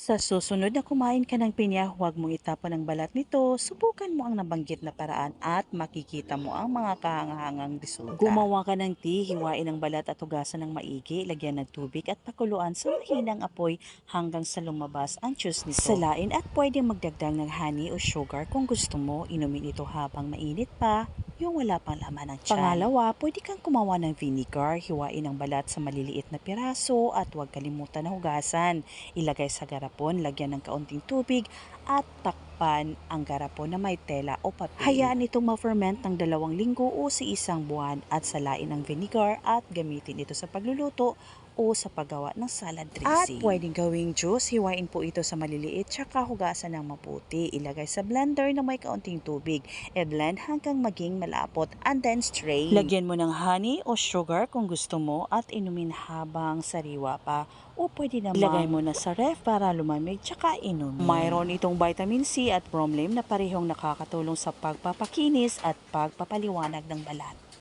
Sa susunod na kumain ka ng pinya, huwag mong itapon ang balat nito. Subukan mo ang nabanggit na paraan at makikita mo ang mga kahangahangang resulta. Gumawa ka ng tea, hiwain ang balat at hugasan ng maigi, lagyan ng tubig at pakuluan sa mahinang apoy hanggang sa lumabas ang juice nito. Salain at pwedeng magdagdag ng honey o sugar kung gusto mo. Inumin ito habang mainit pa, yung wala pang laman ng tiyan. Pangalawa, pwede kang kumawa ng vinegar, hiwain ang balat sa maliliit na piraso at huwag kalimutan na hugasan. Ilagay sa garapon, lagyan ng kaunting tubig at takpan ang garapon na may tela o papel. Hayaan itong ma-ferment ng 2 linggo o sa 1 buwan at salain ng vinegar at gamitin ito sa pagluluto o sa paggawa ng salad dressing. At pwedeng gawing juice, hiwain po ito sa maliliit tsaka hugasan ng mabuti. Ilagay sa blender na may kaunting tubig. I-blend hanggang maging malapot and then strain. Lagyan mo ng honey o sugar kung gusto mo at inumin habang sariwa pa. O pwede namang ilagay mo na sa ref para lumamig tsaka inumin. Mayroon itong vitamin C at bromelain na parehong nakakatulong sa pagpapakinis at pagpapaliwanag ng balat.